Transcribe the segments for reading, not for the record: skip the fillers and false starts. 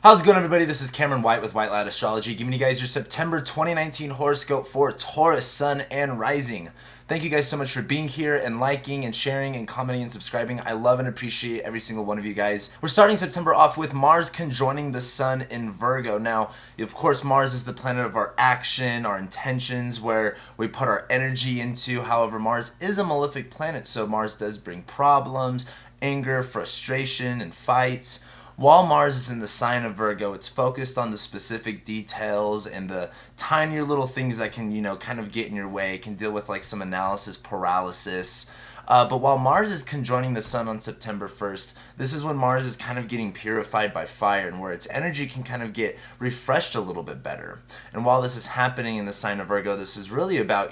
How's it going, everybody? This is Cameron White with White Light Astrology, giving you guys your September 2019 horoscope for Taurus, Sun, and Rising. Thank you guys so much for being here and liking and sharing and commenting and subscribing. I love and appreciate every single one of you guys. We're starting September off with Mars conjoining the Sun in Virgo. Now, of course, Mars is the planet of our action, our intentions, where we put our energy into. However, Mars is a malefic planet, so Mars does bring problems, anger, frustration, and fights. While Mars is in the sign of Virgo, it's focused on the specific details and the tinier little things that can, kind of get in your way. It can deal with like some analysis paralysis. But while Mars is conjoining the Sun on September 1st, this is when Mars is kind of getting purified by fire and where its energy can kind of get refreshed a little bit better. And while this is happening in the sign of Virgo, this is really about,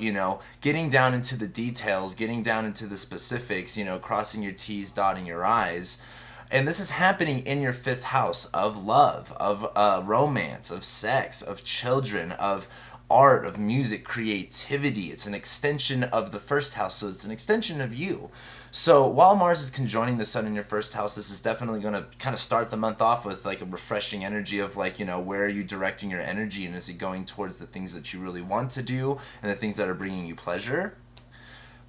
getting down into the details, getting down into the specifics, crossing your T's, dotting your I's. And this is happening in your fifth house of love, of romance, of sex, of children, of art, of music, creativity. It's an extension of the first house, so it's an extension of you. So while Mars is conjoining the Sun in your first house, this is definitely going to kind of start the month off with like a refreshing energy of like, where are you directing your energy, and is it going towards the things that you really want to do and the things that are bringing you pleasure?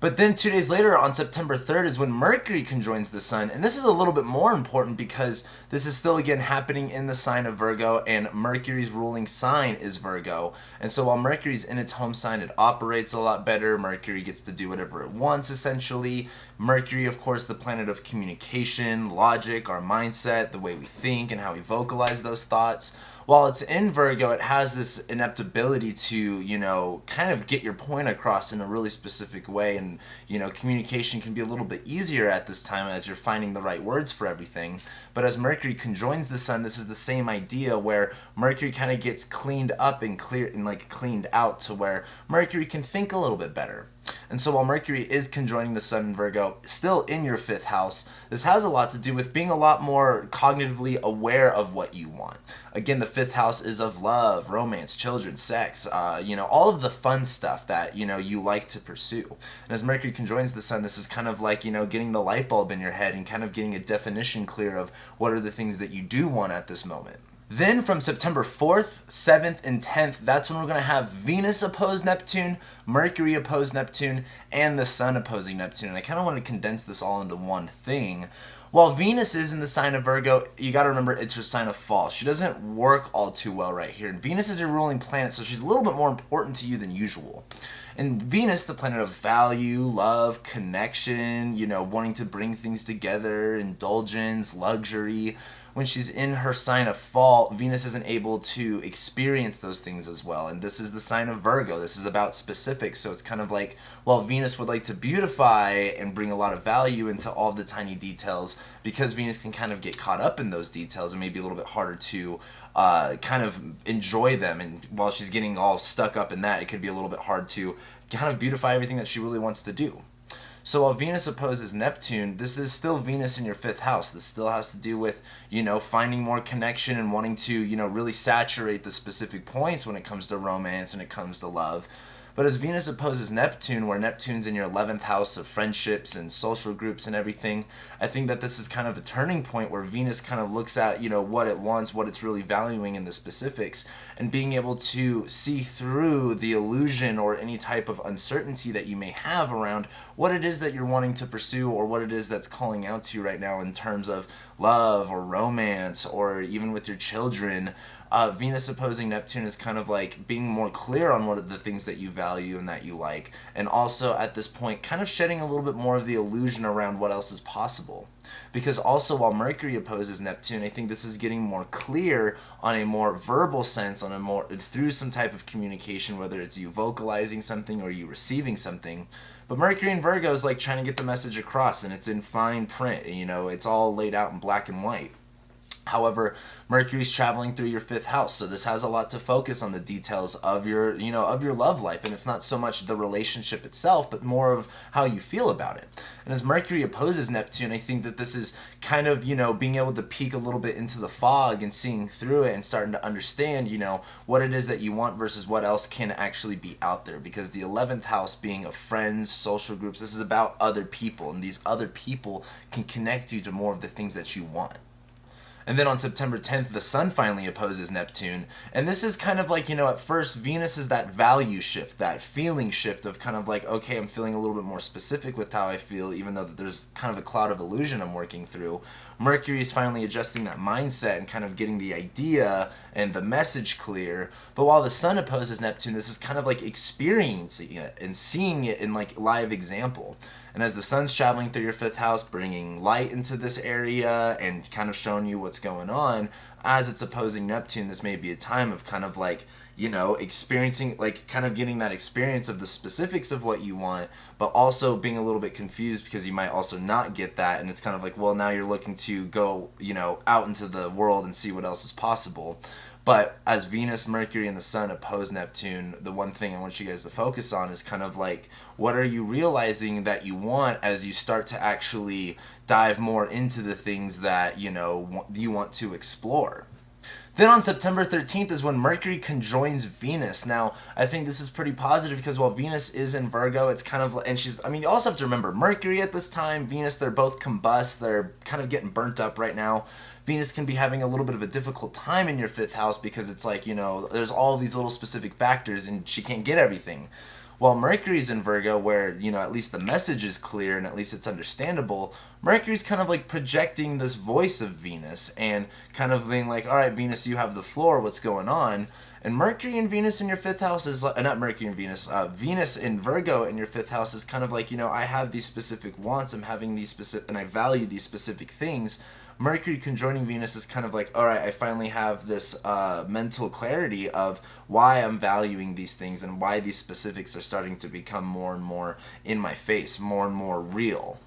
But then 2 days later, on September 3rd, is when Mercury conjoins the Sun. And this is a little bit more important because this is still, again, happening in the sign of Virgo, and Mercury's ruling sign is Virgo. And so while Mercury's in its home sign, it operates a lot better. Mercury gets to do whatever it wants, essentially. Mercury, of course, the planet of communication, logic, our mindset, the way we think, and how we vocalize those thoughts. While it's in Virgo, it has this inept ability to, kind of get your point across in a really specific way. And, communication can be a little bit easier at this time as you're finding the right words for everything. But as Mercury conjoins the Sun, this is the same idea where Mercury kind of gets cleaned up and cleaned out to where Mercury can think a little bit better. And so while Mercury is conjoining the Sun in Virgo, still in your fifth house, this has a lot to do with being a lot more cognitively aware of what you want. Again, the fifth house is of love, romance, children, sex, all of the fun stuff that, you like to pursue. And as Mercury conjoins the Sun, this is kind of like, getting the light bulb in your head and kind of getting a definition clear of what are the things that you do want at this moment. Then from September 4th, 7th, and 10th, that's when we're going to have Venus opposed Neptune, Mercury opposed Neptune, and the Sun opposing Neptune. And I kind of want to condense this all into one thing. While Venus is in the sign of Virgo, you got to remember it's her sign of fall. She doesn't work all too well right here. And Venus is your ruling planet, so she's a little bit more important to you than usual. And Venus, the planet of value, love, connection, wanting to bring things together, indulgence, luxury. When she's in her sign of fall, Venus isn't able to experience those things as well. And this is the sign of Virgo. This is about specifics. So it's kind of like, while Venus would like to beautify and bring a lot of value into all of the tiny details, because Venus can kind of get caught up in those details and maybe a little bit harder to kind of enjoy them. And while she's getting all stuck up in that, it could be a little bit hard to kind of beautify everything that she really wants to do. So while Venus opposes Neptune, this is still Venus in your fifth house. This still has to do with, finding more connection and wanting to, really saturate the specific points when it comes to romance and it comes to love. But as Venus opposes Neptune, where Neptune's in your 11th house of friendships and social groups and everything, I think that this is kind of a turning point where Venus kind of looks at, what it wants, what it's really valuing in the specifics, and being able to see through the illusion or any type of uncertainty that you may have around what it is that you're wanting to pursue or what it is that's calling out to you right now in terms of love or romance or even with your children. Venus opposing Neptune is kind of like being more clear on what are the things that you value and that you like, and also at this point kind of shedding a little bit more of the illusion around what else is possible. Because also while Mercury opposes Neptune, I think this is getting more clear on a more verbal sense, on a more through some type of communication, whether it's you vocalizing something or you receiving something. But Mercury in Virgo is like trying to get the message across, and it's in fine print. It's all laid out in black and white. However, Mercury's traveling through your fifth house, so this has a lot to focus on the details of your, of your love life, and it's not so much the relationship itself, but more of how you feel about it. And as Mercury opposes Neptune, I think that this is kind of, being able to peek a little bit into the fog and seeing through it and starting to understand, what it is that you want versus what else can actually be out there. Because the 11th house being of friends, social groups, this is about other people, and these other people can connect you to more of the things that you want. And then on September 10th, the Sun finally opposes Neptune. And this is kind of like, at first, Venus is that value shift, that feeling shift of kind of like, okay, I'm feeling a little bit more specific with how I feel, even though there's kind of a cloud of illusion I'm working through. Mercury is finally adjusting that mindset and kind of getting the idea and the message clear. But while the Sun opposes Neptune, this is kind of like experiencing it and seeing it in like live example. And as the Sun's traveling through your 5th house, bringing light into this area and kind of showing you what's going on, as it's opposing Neptune, this may be a time of kind of like, experiencing, like kind of getting that experience of the specifics of what you want, but also being a little bit confused because you might also not get that. And it's kind of like, well, now you're looking to go, out into the world and see what else is possible. But as Venus, Mercury, and the Sun oppose Neptune, the one thing I want you guys to focus on is kind of like, what are you realizing that you want as you start to actually dive more into the things that, you want to explore. Then on September 13th is when Mercury conjoins Venus. Now, I think this is pretty positive because while Venus is in Virgo, it's kind of, and you also have to remember, Mercury at this time, Venus, they're both combust, they're kind of getting burnt up right now. Venus can be having a little bit of a difficult time in your 5th house because it's like, there's all these little specific factors and she can't get everything. While Mercury's in Virgo, where, at least the message is clear and at least it's understandable, Mercury's kind of like projecting this voice of Venus and kind of being like, all right, Venus, you have the floor, what's going on? And Mercury and Venus in your 5th house is, not Mercury and Venus, Venus in Virgo in your 5th house is kind of like, I have these specific wants, I'm having these specific, and I value these specific things. Mercury conjoining Venus is kind of like, all right, I finally have this mental clarity of why I'm valuing these things and why these specifics are starting to become more and more in my face, more and more real.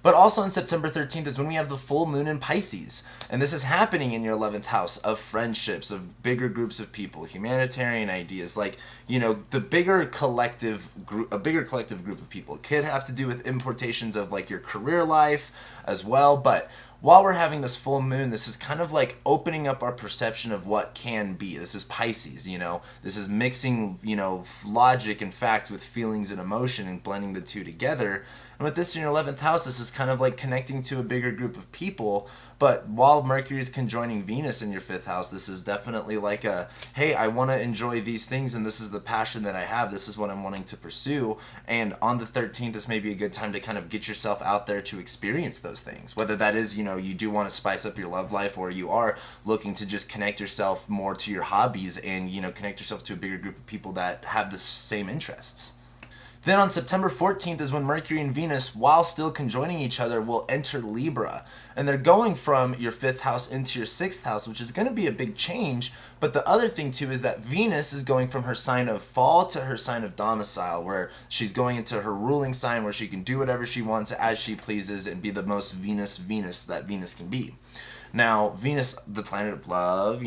But also on September 13th is when we have the full moon in Pisces. And this is happening in your 11th house of friendships, of bigger groups of people, humanitarian ideas, like, the bigger collective group, a bigger collective group of people. It could have to do with importations of like your career life as well. But while we're having this full moon, this is kind of like opening up our perception of what can be. This is Pisces, this is mixing, logic and fact with feelings and emotion and blending the two together. And with this in your 11th house, this is kind of like connecting to a bigger group of people. But while Mercury is conjoining Venus in your 5th house, this is definitely like a, hey, I want to enjoy these things and this is the passion that I have. This is what I'm wanting to pursue. And on the 13th, this may be a good time to kind of get yourself out there to experience those things. Whether that is, you do want to spice up your love life, or you are looking to just connect yourself more to your hobbies and, connect yourself to a bigger group of people that have the same interests. Then on September 14th is when Mercury and Venus, while still conjoining each other, will enter Libra. And they're going from your 5th house into your 6th house, which is going to be a big change. But the other thing too is that Venus is going from her sign of fall to her sign of domicile, where she's going into her ruling sign where she can do whatever she wants as she pleases and be the most Venus that Venus can be. Now, Venus, the planet of love,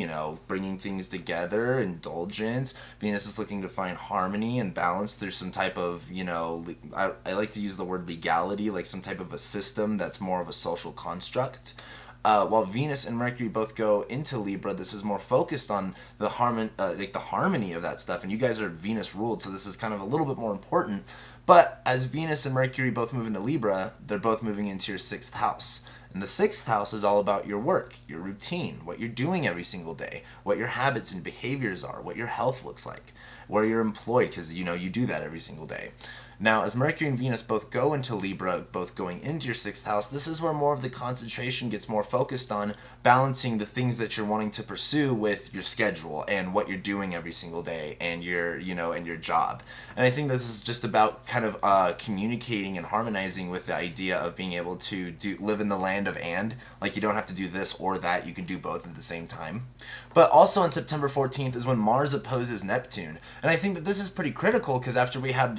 bringing things together, indulgence. Venus is looking to find harmony and balance through some type of, I like to use the word legality, like some type of a system that's more of a social construct. While Venus and Mercury both go into Libra, this is more focused on the harmony of that stuff. And you guys are Venus ruled, so this is kind of a little bit more important. But as Venus and Mercury both move into Libra, they're both moving into your 6th house. And the 6th house is all about your work, your routine, what you're doing every single day, what your habits and behaviors are, what your health looks like, where you're employed, because you do that every single day. Now, as Mercury and Venus both go into Libra, both going into your 6th house, this is where more of the concentration gets more focused on balancing the things that you're wanting to pursue with your schedule and what you're doing every single day and your, and your job. And I think this is just about kind of communicating and harmonizing with the idea of being able to live in the land of and. Like, you don't have to do this or that, you can do both at the same time. But also on September 14th is when Mars opposes Neptune. And I think that this is pretty critical because after we had,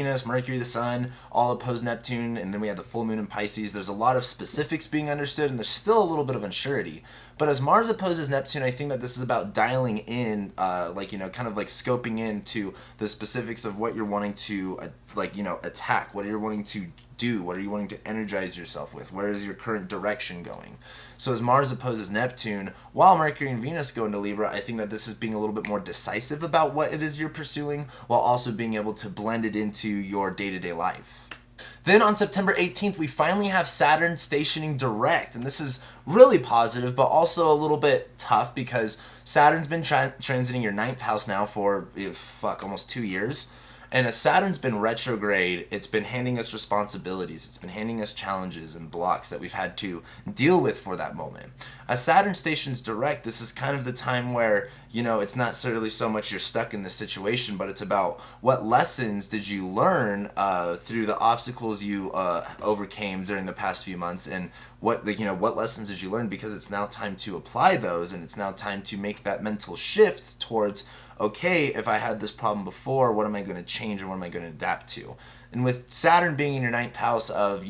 Venus, Mercury, the Sun all oppose Neptune, and then we had the full moon in Pisces, there's a lot of specifics being understood, and there's still a little bit of uncertainty. But as Mars opposes Neptune, I think that this is about dialing in, kind of like scoping into the specifics of what you're wanting to, attack, what you're wanting to do, what are you wanting to energize yourself with, where is your current direction going. So as Mars opposes Neptune, while Mercury and Venus go into Libra, I think that this is being a little bit more decisive about what it is you're pursuing, while also being able to blend it into your day-to-day life. Then on September 18th, we finally have Saturn stationing direct. And this is really positive, but also a little bit tough because Saturn's been transiting your 9th house now for, almost 2 years. And as Saturn's been retrograde, it's been handing us responsibilities. It's been handing us challenges and blocks that we've had to deal with for that moment. As Saturn stations direct, this is kind of the time where, it's not necessarily so much you're stuck in this situation, but it's about what lessons did you learn through the obstacles you overcame during the past few months, and what lessons did you learn, because it's now time to apply those, and it's now time to make that mental shift towards, okay, if I had this problem before, what am I going to change and what am I going to adapt to? And with Saturn being in your 9th house of,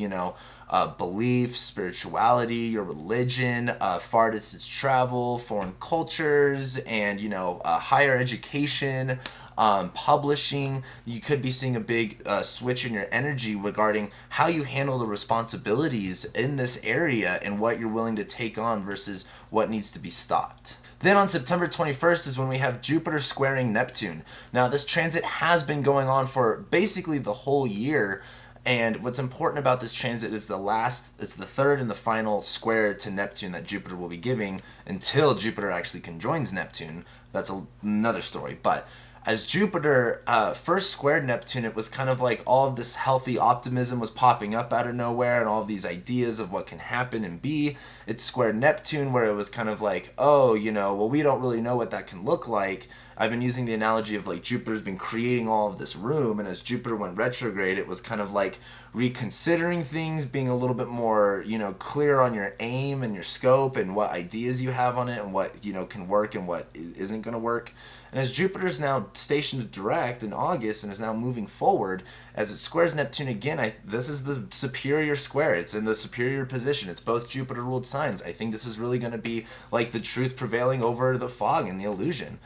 belief, spirituality, your religion, far distance travel, foreign cultures, and, higher education, publishing, you could be seeing a big switch in your energy regarding how you handle the responsibilities in this area and what you're willing to take on versus what needs to be stopped. Then on September 21st is when we have Jupiter squaring Neptune. Now this transit has been going on for basically the whole year, and what's important about this transit is it's the third and the final square to Neptune that Jupiter will be giving until Jupiter actually conjoins Neptune. That's another story, but as Jupiter first squared Neptune, it was kind of like all of this healthy optimism was popping up out of nowhere and all of these ideas of what can happen and be. It squared Neptune where it was kind of like, well, we don't really know what that can look like. I've been using the analogy of like Jupiter's been creating all of this room, and as Jupiter went retrograde, it was kind of like reconsidering things, being a little bit more, clear on your aim and your scope and what ideas you have on it and what, can work and what isn't going to work. And as Jupiter's now stationed direct in August and is now moving forward, as it squares Neptune again, this is the superior square. It's in the superior position. It's both Jupiter-ruled signs. I think this is really going to be like the truth prevailing over the fog and the illusion.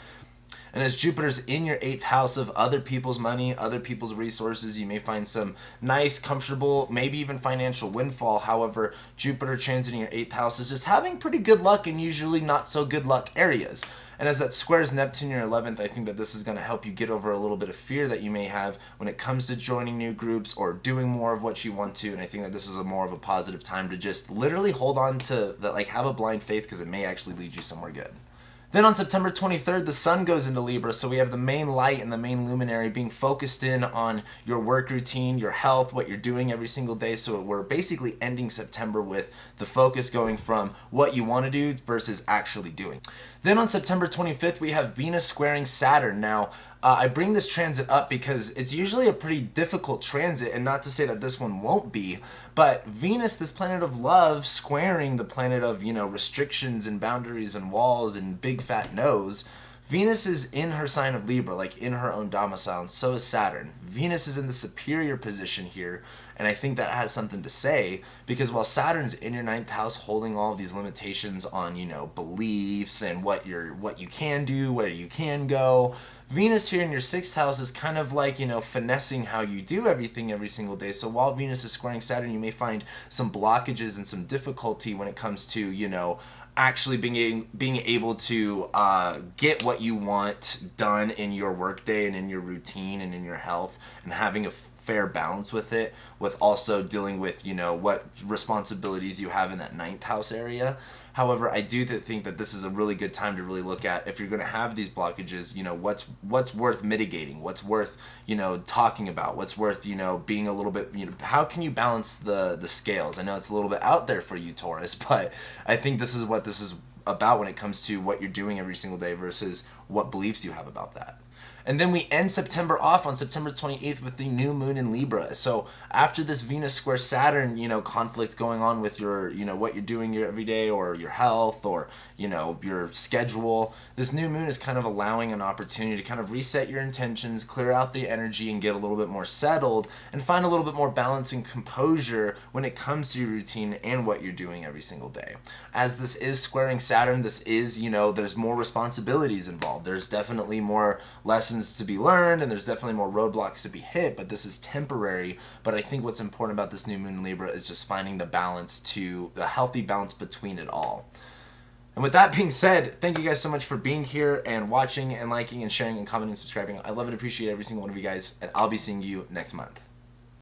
And as Jupiter's in your 8th house of other people's money, other people's resources, you may find some nice, comfortable, maybe even financial windfall. However, Jupiter transiting your 8th house is just having pretty good luck in usually not so good luck areas. And as that squares Neptune in your 11th, I think that this is going to help you get over a little bit of fear that you may have when it comes to joining new groups or doing more of what you want to. And I think that this is more of a positive time to just literally hold on to that, like have a blind faith, because it may actually lead you somewhere good. Then on September 23rd, the sun goes into Libra, so we have the main light and the main luminary being focused in on your work routine, your health, what you're doing every single day. So we're basically ending September with the focus going from what you want to do versus actually doing. Then on September 25th, we have Venus squaring Saturn. Now, I bring this transit up because it's usually a pretty difficult transit, and not to say that this one won't be, but Venus, this planet of love, squaring the planet of, restrictions and boundaries and walls and big fat no's. Venus is in her sign of Libra, like in her own domicile, and so is Saturn. Venus is in the superior position here, and I think that has something to say, because while Saturn's in your 9th house holding all of these limitations on, beliefs and what you can do, where you can go, Venus here in your 6th house is kind of like, finessing how you do everything every single day. So while Venus is squaring Saturn, you may find some blockages and some difficulty when it comes to, actually being able to get what you want done in your workday and in your routine and in your health, and having a fair balance with it, with also dealing with, what responsibilities you have in that 9th house area. However, I do think that this is a really good time to really look at, if you're going to have these blockages, what's worth mitigating, what's worth, talking about, what's worth, being a little bit, how can you balance the scales? I know it's a little bit out there for you, Taurus, but I think this is what this is about when it comes to what you're doing every single day versus what beliefs you have about that. And then we end September off on September 28th with the new moon in Libra. So after this Venus square Saturn, conflict going on with your, what you're doing your every day, or your health, or, your schedule, this new moon is kind of allowing an opportunity to kind of reset your intentions, clear out the energy, and get a little bit more settled, and find a little bit more balance and composure when it comes to your routine and what you're doing every single day. As this is squaring Saturn, this is, there's more responsibilities involved. There's definitely more lessons to be learned, and there's definitely more roadblocks to be hit, but this is temporary. But I think what's important about this new moon in Libra is just finding the healthy balance between it all. And with that being said, thank you guys so much for being here and watching and liking and sharing and commenting and subscribing. I love and appreciate every single one of you guys, and I'll be seeing you next month.